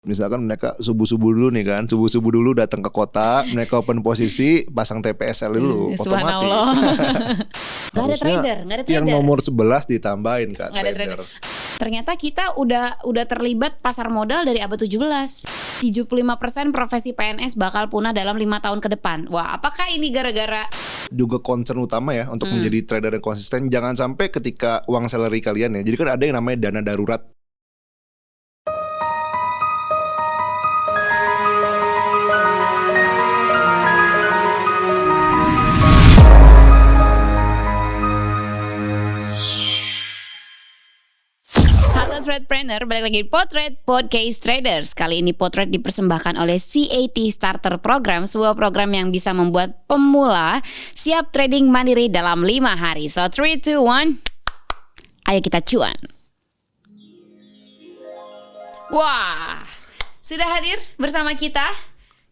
Misalkan mereka subuh-subuh dulu nih kan, subuh-subuh dulu datang ke kota, mereka open posisi, pasang TPSL dulu, otomatis. Gak ada trader. Yang nomor 11 ditambahin Kak, Gak ada trader. Ternyata kita udah terlibat pasar modal dari abad 17. 75% profesi PNS bakal punah dalam 5 tahun ke depan. Wah, apakah ini gara-gara Juga concern utama ya untuk menjadi trader yang konsisten. Jangan sampai ketika uang salary kalian ya, jadi kan ada yang namanya dana darurat. Threadpreneur, balik lagi di Potret Podcast Traders. Kali ini Potret dipersembahkan oleh CAT Starter Program, sebuah program yang bisa membuat pemula siap trading mandiri dalam 5 hari. So 3, 2, 1, ayo kita cuan. Wah, sudah hadir bersama kita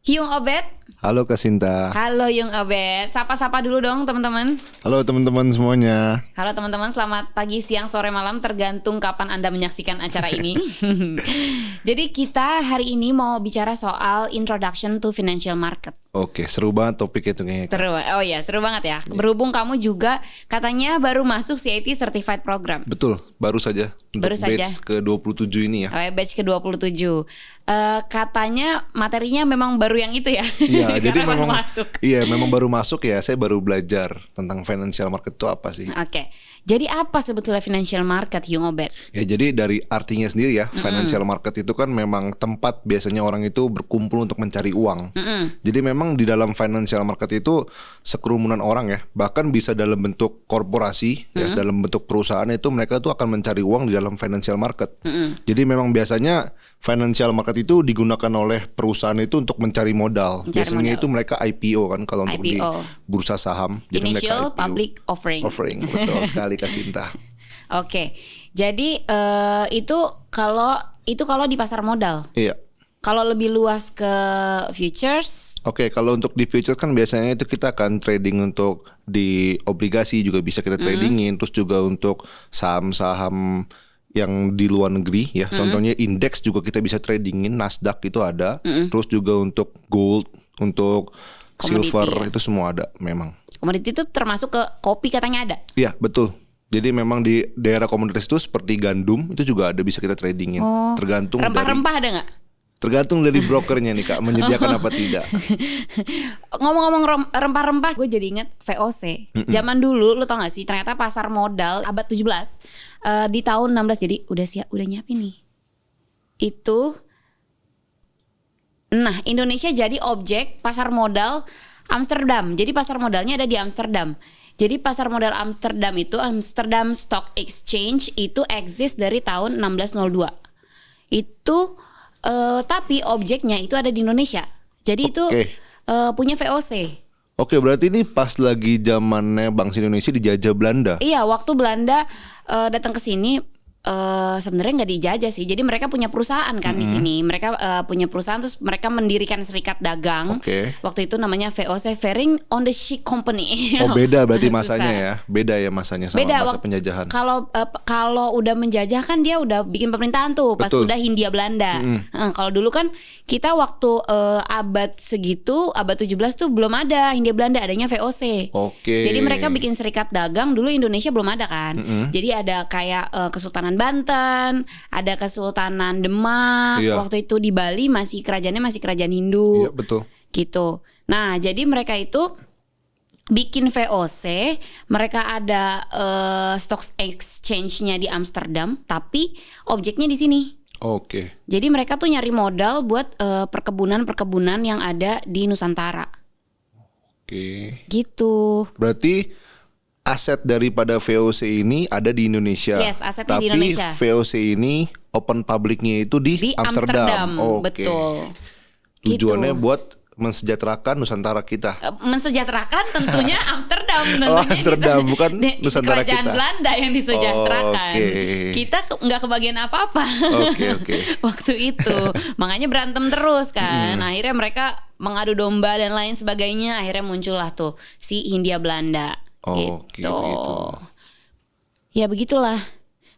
Yung Obed. Halo Kak Sinta. Halo Yung Obed. Sapa-sapa dulu dong teman-teman. Halo teman-teman semuanya. Halo teman-teman, selamat pagi, siang, sore, malam, tergantung kapan Anda menyaksikan acara ini. Jadi kita hari ini mau bicara soal Introduction to Financial Market. Oke, seru banget topik itu kayaknya. Seru, oh ya, seru banget ya. Berhubung kamu juga katanya baru masuk CAT Certified Program. Betul, baru saja untuk Baru saja. batch ke-27 ini ya. Oh ya, batch ke-27. Katanya materinya memang baru yang itu ya. Iya, jadi Karena baru memang masuk. Iya, memang baru masuk ya. Saya baru belajar tentang financial market itu apa sih. Oke. Jadi apa sebetulnya financial market, Yung Obed? Ya, jadi dari artinya sendiri ya, financial market itu kan memang tempat biasanya orang itu berkumpul untuk mencari uang. Jadi memang di dalam financial market itu sekerumunan orang ya, bahkan bisa dalam bentuk korporasi ya, dalam bentuk perusahaan itu mereka tuh akan mencari uang di dalam financial market. Jadi memang biasanya financial market itu digunakan oleh perusahaan itu untuk mencari modal. Biasanya itu mereka IPO kan kalau untuk di bursa saham. Jadi Initial mereka IPO. Public Offering. Betul sekali Kak Sinta. Oke. Jadi itu kalau di pasar modal. Iya. Kalau lebih luas ke futures. Oke, kalau untuk di futures kan biasanya itu kita akan trading untuk di obligasi juga bisa kita tradingin, terus juga untuk saham-saham yang di luar negeri ya. Contohnya indeks juga kita bisa tradingin, Nasdaq itu ada. Terus juga untuk gold, untuk Komoditi, silver ya? itu semua ada memang. Komoditi itu termasuk ke kopi katanya ada. Iya, betul. Jadi memang di daerah komoditas itu seperti gandum itu juga ada bisa kita tradingin. Tergantung Rempah-rempah ada nggak? tergantung dari brokernya nih Kak, menyediakan apa tidak. Ngomong-ngomong rempah-rempah, gue jadi inget VOC. Zaman dulu lu tau gak sih, ternyata pasar modal abad 17 di tahun 16, jadi udah nyiapin nih. Itu nah, Indonesia jadi objek pasar modal Amsterdam. Jadi pasar modalnya ada di Amsterdam. Jadi pasar modal Amsterdam itu Amsterdam Stock Exchange itu eksis dari tahun 1602. Itu tapi objeknya itu ada di Indonesia. Jadi itu punya VOC. Oke, berarti ini pas lagi zamannya bangsa Indonesia dijajah Belanda. Iya, waktu Belanda datang ke sini sebenarnya nggak dijajah sih. Jadi mereka punya perusahaan kan di sini. Mereka punya perusahaan, terus mereka mendirikan serikat dagang. Waktu itu namanya VOC, Varing on the Ship Company. Oh, beda berarti masanya ya. Beda ya masanya sama beda, masa penjajahan. Kalau udah menjajah kan dia udah bikin pemerintahan tuh. Pas udah Hindia Belanda. Kalau dulu kan kita waktu abad segitu, abad 17 tuh belum ada Hindia Belanda, adanya VOC. Jadi mereka bikin serikat dagang. Dulu Indonesia belum ada kan. Jadi ada kayak Kesultanan Banten, ada Kesultanan Demak. Waktu itu di Bali kerajaannya masih kerajaan Hindu. Iya, betul. Gitu. Nah, jadi mereka itu bikin VOC, mereka ada stock exchange-nya di Amsterdam, tapi objeknya di sini. Jadi mereka tuh nyari modal buat perkebunan-perkebunan yang ada di Nusantara. Gitu. Berarti aset daripada VOC ini ada di Indonesia. Yes, asetnya di Indonesia. Tapi VOC ini open publicnya itu di Amsterdam. Betul. Tujuannya gitu. buat mensejahterakan Nusantara kita. Mensejahterakan tentunya Amsterdam. Amsterdam bukan Nusantara kerajaan kita. Belanda yang disejahterakan. Kita nggak kebagian apa-apa. Waktu itu makanya berantem terus kan. Akhirnya mereka mengadu domba dan lain sebagainya. Akhirnya muncullah tuh si Hindia Belanda. Gitu. Ya begitulah.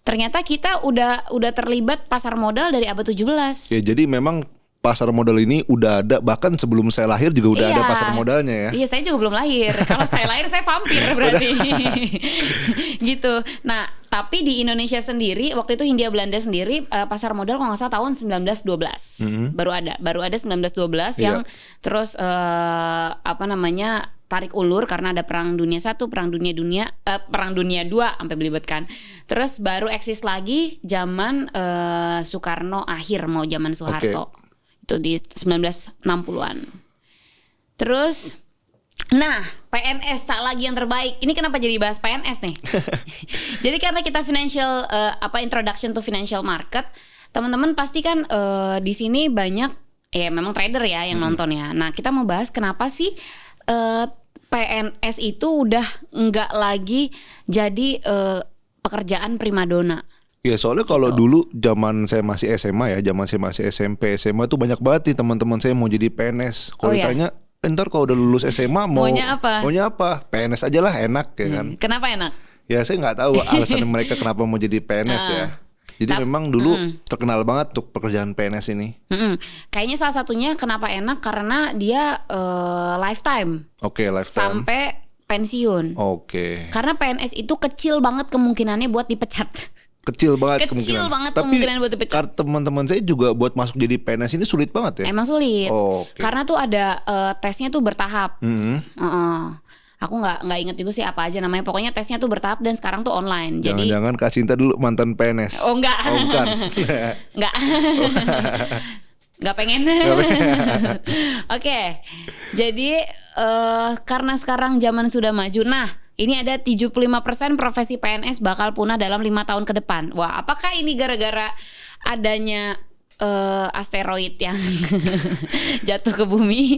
ternyata kita udah terlibat pasar modal dari abad 17. Ya, jadi memang pasar modal ini udah ada, bahkan sebelum saya lahir juga udah ada pasar modalnya ya. Iya, saya juga belum lahir. Kalau saya lahir saya vampir berarti. Gitu. Nah, tapi di Indonesia sendiri waktu itu Hindia Belanda sendiri pasar modal kalau nggak salah tahun 1912. Baru ada 1912 yang terus tarik ulur karena ada Perang Dunia 1, Perang Dunia 2 sampai belibet kan. Terus baru eksis lagi zaman Soekarno akhir mau zaman Soeharto. Itu di 1960-an. Terus PNS tak lagi yang terbaik. Ini kenapa jadi bahas PNS nih? Jadi karena kita introduction to financial market, teman-teman pasti kan di sini banyak memang trader ya yang nonton ya. Nah, kita mau bahas kenapa sih PNS itu udah nggak lagi jadi pekerjaan primadona. Ya, soalnya kalau dulu zaman saya masih SMA ya, zaman saya masih SMP, SMA tuh banyak banget nih teman-teman saya mau jadi PNS. Kalau ditanya, ntar kalau udah lulus SMA maunya apa? PNS aja lah, enak ya kan. Kenapa enak? Ya saya nggak tahu alasan mereka kenapa mau jadi PNS ya. Jadi memang dulu terkenal banget tuh pekerjaan PNS ini. Kayaknya salah satunya kenapa enak karena dia lifetime. Oke, lifetime. Sampai pensiun. Oke. Karena PNS itu kecil banget kemungkinannya buat dipecat. Kecil banget kemungkinan buat dipecat. Tapi teman-teman saya juga buat masuk jadi PNS ini sulit banget ya. Emang sulit. Karena tuh ada tesnya tuh bertahap. Aku nggak inget juga sih apa aja namanya. Pokoknya tesnya tuh bertahap dan sekarang tuh online. Jangan-jangan Kak Sinta dulu mantan PNS. Oh enggak. Oh bukan. Enggak. Nggak pengen. Oke. Jadi karena sekarang zaman sudah maju. Nah, ini ada 75% profesi PNS bakal punah dalam 5 tahun ke depan. Wah, apakah ini gara-gara adanya asteroid yang jatuh ke bumi?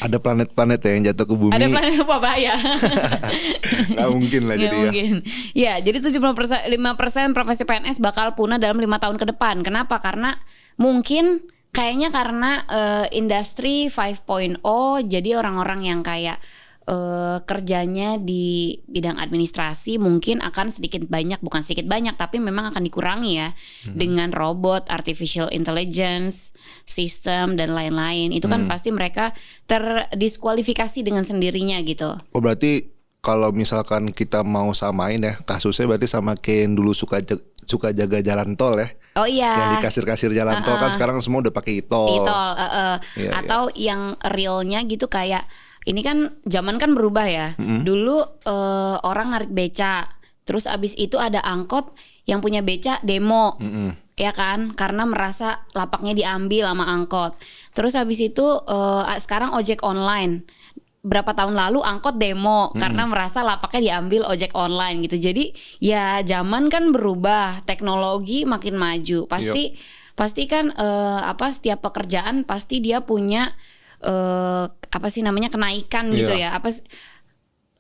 Ada planet-planet yang jatuh ke bumi. Ada planet apa bahaya? Nggak mungkin lah jadi mungkin. Ya, jadi 75% profesi PNS bakal punah dalam 5 tahun ke depan. Kenapa? Karena mungkin kayaknya karena industri 5.0, jadi orang-orang yang kayak kerjanya di bidang administrasi mungkin akan bukan sedikit banyak tapi memang akan dikurangi ya dengan robot, artificial intelligence, sistem dan lain-lain. Itu kan pasti mereka terdiskualifikasi dengan sendirinya gitu. Oh, berarti kalau misalkan kita mau samain ya kasusnya berarti sama kayak yang dulu suka jaga jalan tol ya. Oh iya. Yang di kasir-kasir jalan tol kan sekarang semua udah pakai e-tol. Atau yang realnya gitu kayak ini kan zaman kan berubah ya. Dulu orang narik beca, terus abis itu ada angkot yang punya beca demo, ya kan? Karena merasa lapaknya diambil sama angkot. Terus abis itu sekarang ojek online. Berapa tahun lalu angkot demo karena merasa lapaknya diambil ojek online gitu. Jadi ya zaman kan berubah, teknologi makin maju. Pasti kan setiap pekerjaan pasti dia punya kenaikan gitu ya,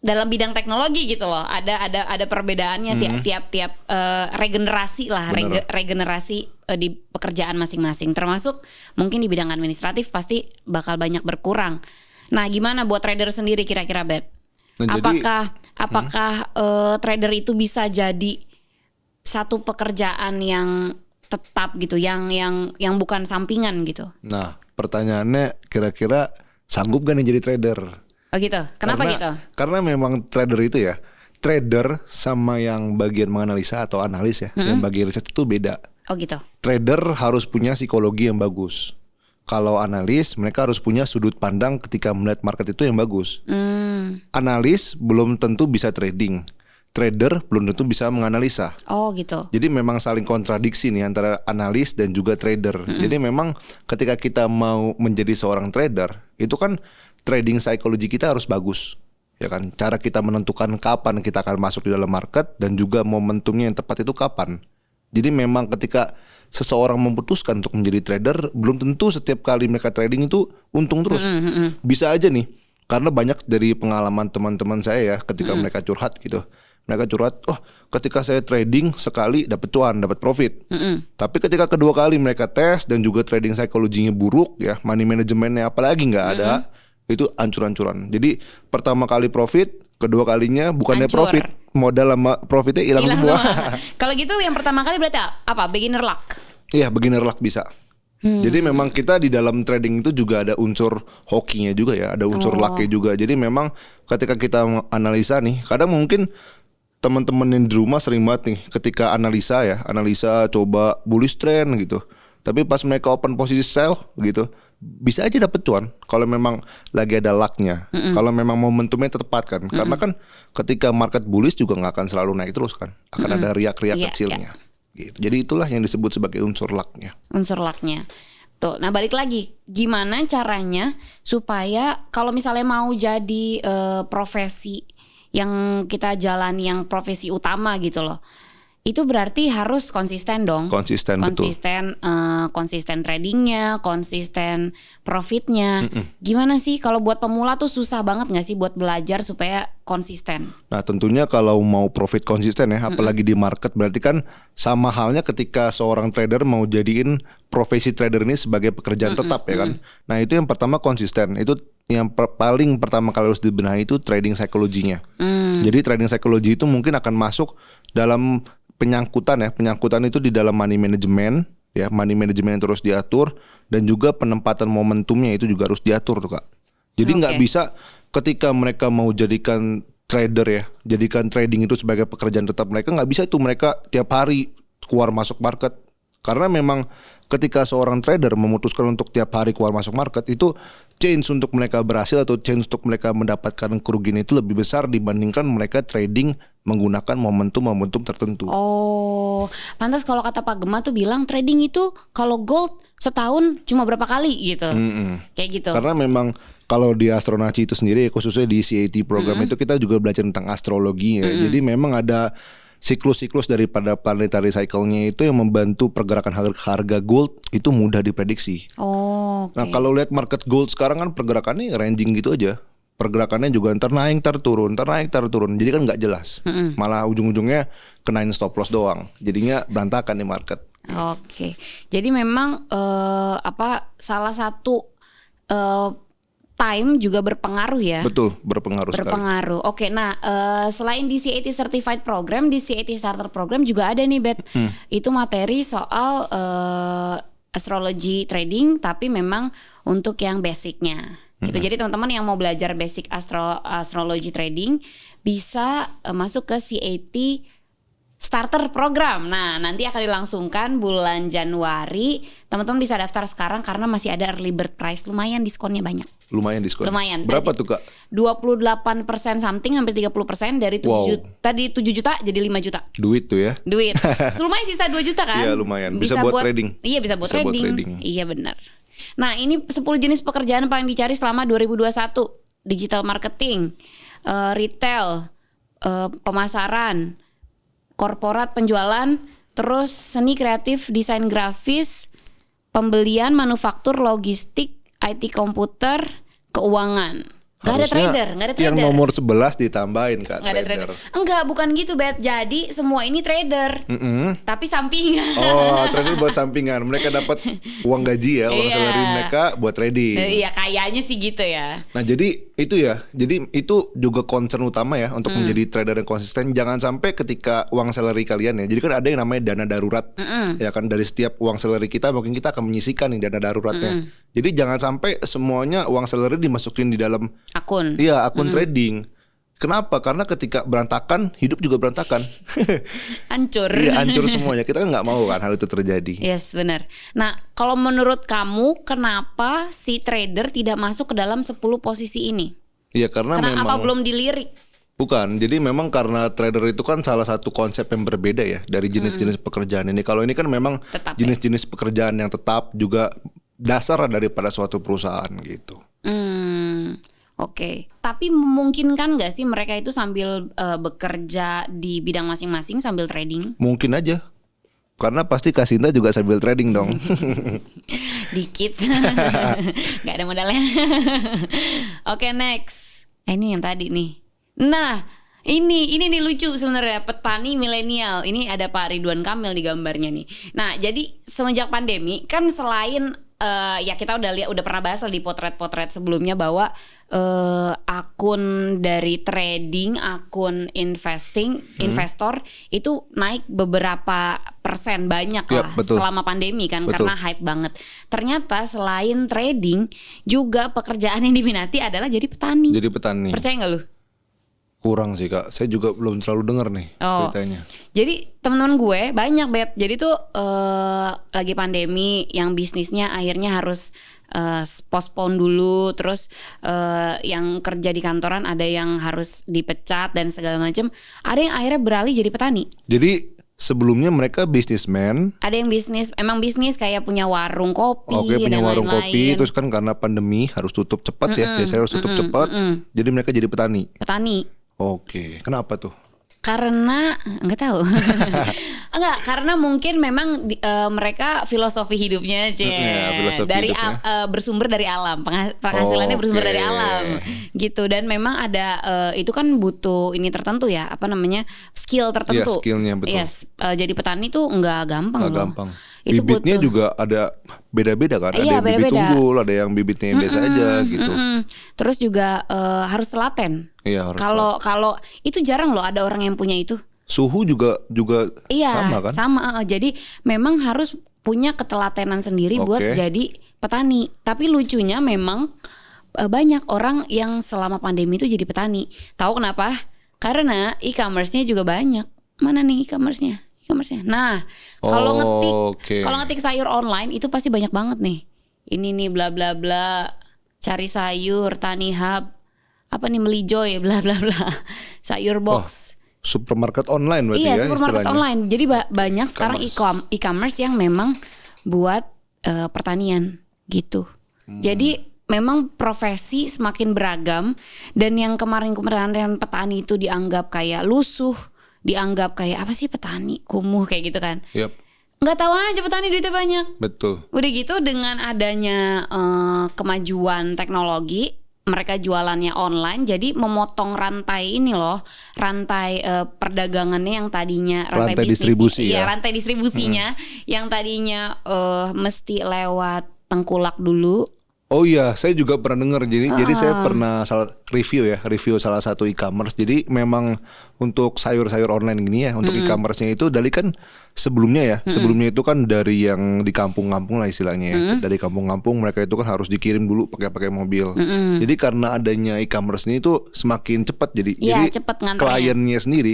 dalam bidang teknologi gitu loh. Ada perbedaannya tiap regenerasi lah. Regenerasi di pekerjaan masing-masing, termasuk mungkin di bidang administratif pasti bakal banyak berkurang. Nah, gimana buat trader sendiri kira-kira, Bet? Apakah trader itu bisa jadi satu pekerjaan yang tetap gitu, yang bukan sampingan gitu? Nah, pertanyaannya kira-kira sanggup gak nih jadi trader? Oh gitu. Kenapa gitu? Karena memang trader itu ya, trader sama yang bagian menganalisa atau analis ya, yang bagian riset itu beda. Oh gitu. Trader harus punya psikologi yang bagus. Kalau analis mereka harus punya sudut pandang ketika melihat market itu yang bagus. Analis belum tentu bisa trading. Trader belum tentu bisa menganalisa. Oh gitu. Jadi memang saling kontradiksi nih antara analis dan juga trader. Jadi memang ketika kita mau menjadi seorang trader, itu kan trading psikologi kita harus bagus. Ya kan? Cara kita menentukan kapan kita akan masuk di dalam market dan juga momentumnya yang tepat itu kapan. Jadi memang ketika seseorang memutuskan untuk menjadi trader, belum tentu setiap kali mereka trading itu untung terus. Bisa aja nih. Karena banyak dari pengalaman teman-teman saya ya ketika mereka curhat gitu. Mereka curhat, ketika saya trading sekali dapat cuan, dapat profit. Tapi ketika kedua kali mereka tes dan juga trading psikologinya buruk ya, money managementnya apalagi nggak ada, itu ancur-ancuran. Jadi pertama kali profit, Kedua kalinya bukannya Hancur. profit, modal sama profitnya hilang semua. Kalau gitu yang pertama kali berarti apa? Beginner luck. Iya, beginner luck bisa. Jadi memang kita di dalam trading itu juga ada unsur hokinya juga ya, ada unsur lucknya juga. Jadi memang ketika kita analisa nih, kadang mungkin teman-teman yang di rumah sering banget nih ketika analisa coba bullish trend gitu. Tapi pas mereka open posisi sell gitu, bisa aja dapet cuan kalau memang lagi ada lucknya. Kalau memang momentumnya tepat kan. Karena kan ketika market bullish juga nggak akan selalu naik terus kan. Akan ada riak-riak Iya, kecilnya. Gitu. Jadi itulah yang disebut sebagai unsur lucknya. Unsur lucknya. Tuh, nah balik lagi, gimana caranya supaya kalau misalnya mau jadi profesi yang kita jalani, yang profesi utama gitu loh, itu berarti harus konsisten dong. Konsisten, betul. Konsisten tradingnya, konsisten profitnya. Gimana sih kalau buat pemula tuh susah banget nggak sih buat belajar supaya konsisten? Nah tentunya kalau mau profit konsisten ya, apalagi di market, berarti kan sama halnya ketika seorang trader mau jadiin profesi trader ini sebagai pekerjaan tetap ya kan. Nah itu yang pertama konsisten, itu yang paling pertama kali harus dibenahi itu trading psikologinya. Jadi trading psikologi itu mungkin akan masuk dalam penyangkutan itu di dalam money management ya, money management yang terus diatur, dan juga penempatan momentumnya itu juga harus diatur tuh Kak. Jadi nggak bisa ketika mereka mau jadikan trader ya, jadikan trading itu sebagai pekerjaan tetap, mereka nggak bisa itu mereka tiap hari keluar masuk market. Karena memang ketika seorang trader memutuskan untuk tiap hari keluar masuk market, itu chance untuk mereka berhasil atau chance untuk mereka mendapatkan kerugian itu lebih besar dibandingkan mereka trading menggunakan momentum tertentu. Oh, pantas kalau kata Pak Gema tuh bilang trading itu kalau gold setahun cuma berapa kali gitu. Kayak gitu. Karena memang kalau di Astronaci itu sendiri, khususnya di CAT program itu kita juga belajar tentang astrologi ya. Jadi memang ada siklus-siklus daripada planetary cycle-nya itu yang membantu pergerakan harga gold itu mudah diprediksi. Oh, Nah kalau lihat market gold sekarang kan pergerakannya ranging gitu aja. Pergerakannya juga ntar naik ntar turun. Jadi kan nggak jelas. Malah ujung-ujungnya kenain stop loss doang. Jadinya berantakan nih market. Oke. Jadi memang salah satu time juga berpengaruh ya. Betul, berpengaruh sekali. Oke, nah selain di CAT Certified Program, di CAT Starter Program juga ada nih Bet. Itu materi soal astrologi trading, tapi memang untuk yang basicnya. Gitu. Jadi teman-teman yang mau belajar basic astrologi trading bisa masuk ke CAT Starter Program. Nah, nanti akan dilangsungkan bulan Januari. Teman-teman bisa daftar sekarang karena masih ada early bird price. Lumayan diskonnya banyak. Lumayan diskon. Lumayan. Berapa tuh Kak? 28% something, hampir 30% dari 7 juta, tadi 7 juta jadi 5 juta. Duit tuh ya. Duit. Lumayan sisa 2 juta kan? Iya lumayan. Bisa buat trading. Iya bisa buat trading. Iya benar. Nah ini 10 jenis pekerjaan paling dicari selama 2021. Digital marketing, retail, pemasaran, korporat penjualan, terus seni kreatif, desain grafis, pembelian, manufaktur, logistik, IT komputer, keuangan. Gak ada trader. Yang nomor 11 ditambahin Kak, Gak ada trader. Enggak, bukan gitu Bet. Jadi semua ini trader, tapi sampingan. Oh, trader buat sampingan. Mereka dapat uang gaji ya, uang salary mereka buat trading. Iya, kayaknya sih gitu ya. Nah jadi itu ya, jadi itu juga concern utama ya untuk menjadi trader yang konsisten. Jangan sampai ketika uang salary kalian ya, jadi kan ada yang namanya dana darurat. Ya kan, dari setiap uang salary kita mungkin kita akan menyisihkan nih dana daruratnya. Jadi jangan sampai semuanya uang salary dimasukin di dalam akun. Iya, akun trading. Kenapa? Karena ketika berantakan, hidup juga berantakan. Hancur. Iya, hancur semuanya. Kita kan nggak mau kan hal itu terjadi. Yes, benar. Nah, kalau menurut kamu, kenapa si trader tidak masuk ke dalam 10 posisi ini? Iya, karena memang apa belum dilirik? Bukan, jadi memang karena trader itu kan salah satu konsep yang berbeda ya dari jenis-jenis pekerjaan ini. Kalau ini kan memang jenis-jenis pekerjaan yang tetap, juga dasar daripada suatu perusahaan gitu. Oke. Tapi memungkinkan nggak sih mereka itu sambil bekerja di bidang masing-masing sambil trading? Mungkin aja. Karena pasti Kasinta juga sambil trading dong. Dikit. Gak ada modalnya. Oke, next. Ini yang tadi nih. Nah, ini nih lucu sebenarnya, petani milenial. Ini ada Pak Ridwan Kamil di gambarnya nih. Nah, jadi semenjak pandemi kan selain ya kita udah pernah bahas di potret-potret sebelumnya bahwa akun dari trading, akun investor itu naik beberapa persen banyak lah selama pandemi kan, karena hype banget. Ternyata selain trading juga pekerjaan yang diminati adalah jadi petani. Jadi petani. Percaya nggak lu? Kurang sih Kak, saya juga belum terlalu dengar nih beritanya. Jadi teman-teman gue banyak bet. Jadi tuh lagi pandemi, yang bisnisnya akhirnya harus postpone dulu. Terus yang kerja di kantoran ada yang harus dipecat dan segala macam. Ada yang akhirnya beralih jadi petani. Jadi sebelumnya mereka bisnismen. Ada yang emang bisnis kayak punya warung kopi. Oke, punya dan warung lain-lain. kopi. Terus kan karena pandemi harus tutup cepat ya. Biasanya harus tutup cepat. Jadi mereka jadi petani. Oke, kenapa tuh? Karena nggak tahu. Enggak, karena mungkin memang mereka filosofi hidupnya dari bersumber dari alam, penghasilannya bersumber dari alam gitu. Dan memang ada itu kan butuh ini tertentu ya, apa namanya, skill tertentu. Iya, skillnya betul. Yes, jadi petani tuh nggak gampang loh. Gampang. Itu bibitnya butuh, juga ada beda-beda kan. Ada yang bibit unggul, ada yang bibitnya biasa aja gitu. Terus juga harus telaten. Iya, kalau itu jarang loh ada orang yang punya itu. Suhu juga sama kan? Sama. Jadi memang harus punya ketelatenan sendiri buat jadi petani. Tapi lucunya memang banyak orang yang selama pandemi itu jadi petani. Tahu kenapa? Karena e-commerce-nya juga banyak. Mana nih e-commerce-nya? Nah, kalau ngetik sayur online itu pasti banyak banget nih. Ini nih bla bla bla, cari sayur, Tani Hub, apa nih Melijoy, bla bla bla, sayur box. Supermarket online berarti ya? Iya, supermarket online. Jadi banyak sekarang e-commerce yang memang buat pertanian gitu. Jadi memang profesi semakin beragam, dan yang kemarin petani itu dianggap kayak lusuh, dianggap kayak apa sih petani, kumuh kayak gitu kan. Nggak tahu aja petani duitnya banyak. Betul. Udah gitu dengan adanya kemajuan teknologi, mereka jualannya online, jadi memotong rantai ini loh, rantai perdagangannya yang tadinya rantai distribusi ya. Rantai distribusinya yang tadinya mesti lewat tengkulak dulu. Oh iya, saya juga pernah dengar. Jadi saya pernah review salah satu e-commerce. Jadi memang untuk sayur-sayur online gini ya, untuk e-commerce-nya itu dari kan sebelumnya itu kan dari yang di kampung-kampung lah istilahnya ya. Dari kampung-kampung mereka itu kan harus dikirim dulu pakai mobil. Jadi karena adanya e-commerce ini itu semakin cepat jadi cepet kliennya sendiri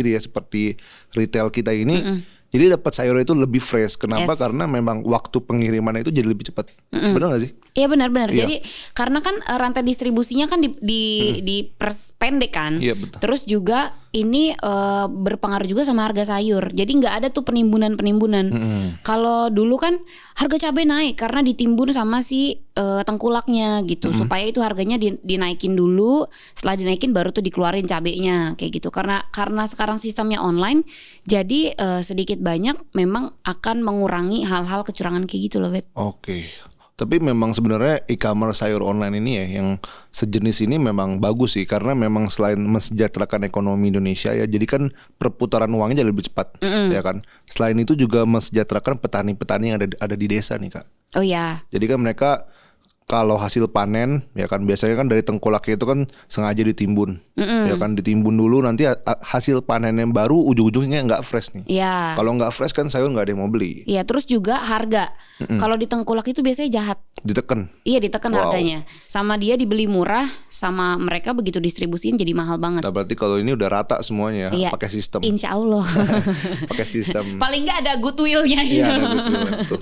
ya, seperti retail kita ini. Jadi dapat sayur itu lebih fresh. Kenapa? Karena memang waktu pengirimannya itu jadi lebih cepat. Benar nggak sih? Iya benar-benar. Jadi karena kan rantai distribusinya kan diperpendek kan. Iya, betul. Terus juga ini berpengaruh juga sama harga sayur. Jadi nggak ada tuh penimbunan. Kalau dulu kan harga cabai naik karena ditimbun sama si tengkulaknya gitu. Supaya itu harganya dinaikin dulu. Setelah dinaikin baru tuh dikeluarin cabainya kayak gitu. Karena sekarang sistemnya online, jadi sedikit banyak memang akan mengurangi hal-hal kecurangan kayak gitu loh, Bet. Oke. Tapi memang sebenarnya e-commerce sayur online ini ya, yang sejenis ini memang bagus sih, karena memang selain mensejahterakan ekonomi Indonesia ya, jadi kan perputaran uangnya jadi lebih cepat ya kan. Selain itu juga mensejahterakan petani-petani yang ada di desa nih Kak. Oh ya. Jadi kan mereka kalau hasil panen ya kan biasanya kan dari tengkolaknya itu kan sengaja ditimbun, ya kan ditimbun dulu, nanti hasil panen yang baru ujung-ujungnya nggak fresh nih. Iya. Kalau nggak fresh kan sayur nggak ada yang mau beli. Iya, terus juga harga. Kalau di tengkulak itu biasanya jahat. Ditekan. Iya, ditekan harganya. Sama dia dibeli murah, sama mereka begitu distribusiin jadi mahal banget. Nah berarti kalau ini udah rata semuanya, pakai sistem. Insya Allah. Pakai sistem. Paling nggak ada goodwill-nya gitu. Iya, ada goodwill.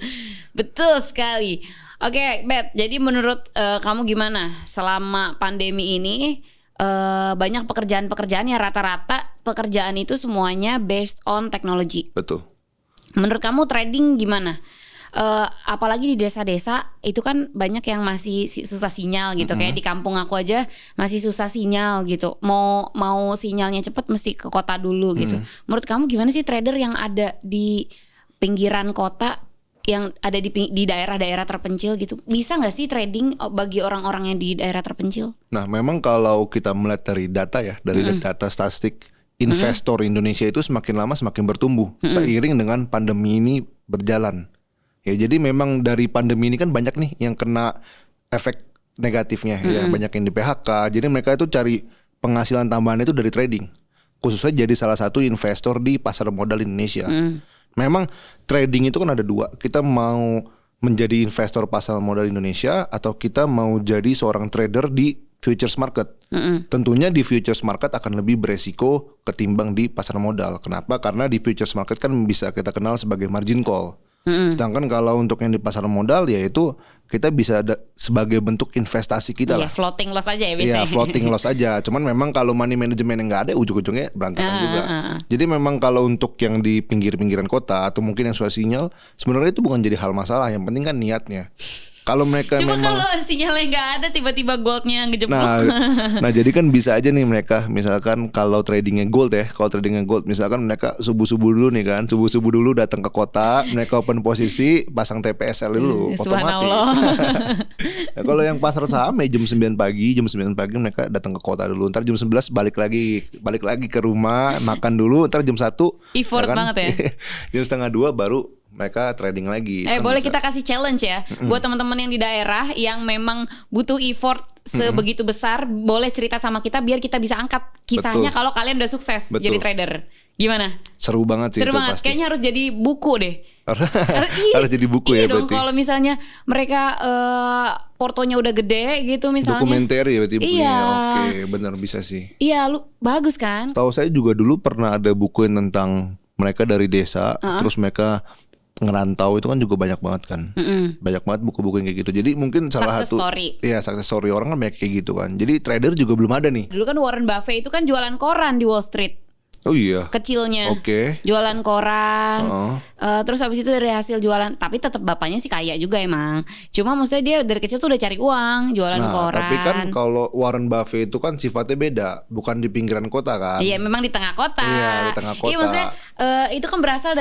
Betul sekali. Oke, Bet. Jadi menurut kamu gimana selama pandemi ini? Banyak pekerjaan-pekerjaan yang rata-rata pekerjaan itu semuanya based on technology. Betul. Menurut kamu trading gimana? Apalagi di desa-desa itu kan banyak yang masih susah sinyal gitu. Kayak di kampung aku aja masih susah sinyal gitu. Mau sinyalnya cepet mesti ke kota dulu gitu. Menurut kamu gimana sih trader yang ada di pinggiran kota, yang ada di daerah-daerah terpencil gitu? Bisa nggak sih trading bagi orang-orang yang di daerah terpencil? Nah memang kalau kita melihat dari data ya, dari data statistik, investor Indonesia itu semakin lama semakin bertumbuh seiring dengan pandemi ini berjalan. Ya jadi memang dari pandemi ini kan banyak nih yang kena efek negatifnya ya, banyak yang di PHK. Jadi mereka itu cari penghasilan tambahan itu dari trading. Khususnya jadi salah satu investor di pasar modal Indonesia. Memang trading itu kan ada dua. Kita mau menjadi investor pasar modal Indonesia atau kita mau jadi seorang trader di futures market. Tentunya di futures market akan lebih beresiko ketimbang di pasar modal. Kenapa? Karena di futures market kan bisa kita kenal sebagai margin call. Sedangkan kalau untuk yang di pasar modal ya itu kita bisa sebagai bentuk investasi kita lah. Floating loss aja ya Iya, biasanya. floating loss aja. Cuman memang kalau money management yang nggak ada, ujung-ujungnya berantakan juga. Jadi memang kalau untuk yang di pinggir-pinggiran kota atau mungkin yang sudah sinyal, sebenarnya itu bukan jadi hal masalah. Yang penting kan niatnya. Kalau mereka Cuma memang kalau sinyalnya nggak ada, tiba-tiba goldnya ngejeblok. Nah jadi kan bisa aja nih mereka misalkan kalau tradingnya gold ya, kalau tradingnya gold misalkan mereka subuh-subuh dulu nih kan, subuh-subuh dulu datang ke kota, mereka open posisi, pasang TPSL dulu, otomatis. Nah, kalau yang pasar saham ya jam 9 pagi mereka datang ke kota dulu, ntar jam 11 balik lagi ke rumah, makan dulu, ntar jam 1 effort ya kan? banget ya. Jam setengah 2 baru mereka trading lagi. Kan Boleh bisa. kita kasih challenge ya buat teman-teman yang di daerah yang memang butuh effort sebegitu besar, boleh cerita sama kita biar kita bisa angkat kisahnya kalau kalian udah sukses jadi trader. Gimana? Seru banget sih Seru itu banget. pasti. Kayaknya harus jadi buku deh. Harus jadi buku iya ya dong, berarti. kalau misalnya mereka portonya udah gede gitu misalnya. Dokumenter ya berarti bukunya. Iya. Oke, benar bisa sih. Iya, lu bagus kan? Tahu saya juga dulu pernah ada buku yang tentang mereka dari desa, terus mereka ngerantau itu kan juga banyak banget kan. Banyak banget buku-buku yang kayak gitu. Jadi mungkin salah Success satu story. Iya, success story orang kan banyak kayak gitu kan. Jadi trader juga belum ada nih. Dulu kan Warren Buffett itu kan jualan koran di Wall Street. Oh iya. Kecilnya Oke. jualan koran, terus habis itu dari hasil jualan, tapi tetap bapaknya sih kaya juga emang. Cuma maksudnya dia dari kecil tuh udah cari uang, jualan koran. Tapi kan kalau Warren Buffett itu kan sifatnya beda, bukan di pinggiran kota kan. Iya, memang di tengah kota. Iya, di tengah kota. Iya, maksudnya itu kan berasal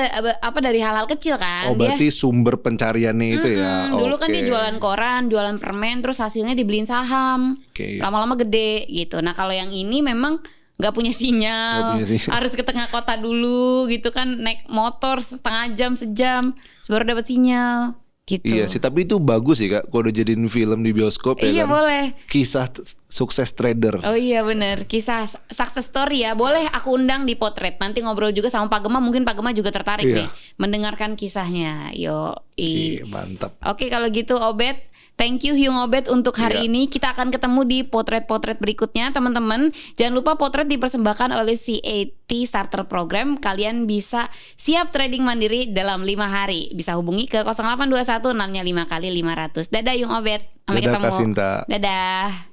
dari hal-hal kecil kan. Oh, berarti sumber pencariannya itu ya. Dulu kan dia Oke. jualan koran, jualan permen, terus hasilnya dibeliin saham. Oke. Lama-lama gede gitu. Nah kalau yang ini memang nggak punya sinyal, harus ke tengah kota dulu gitu kan, naik motor setengah jam sejam baru dapat sinyal gitu. Iya sih, tapi itu bagus sih Kak kalau udah jadiin film di bioskop ya Iya kan. boleh. Kisah sukses trader. Oh iya benar, kisah success story ya. Boleh aku undang di Potret. Nanti ngobrol juga sama Pak Gema, mungkin Pak Gema juga tertarik nih mendengarkan kisahnya. Iya, mantap. Oke, kalau gitu Obet, thank you Hyung Obet untuk hari ini. Kita akan ketemu di potret-potret berikutnya teman-teman. Jangan lupa Potret dipersembahkan oleh CAT Starter Program. Kalian bisa siap trading mandiri dalam 5 hari. Bisa hubungi ke 0821 6-nya 5 kali 500. Dadah Hyung Obet. Sampai Dadah ketemu. Kak Sinta. Dadah.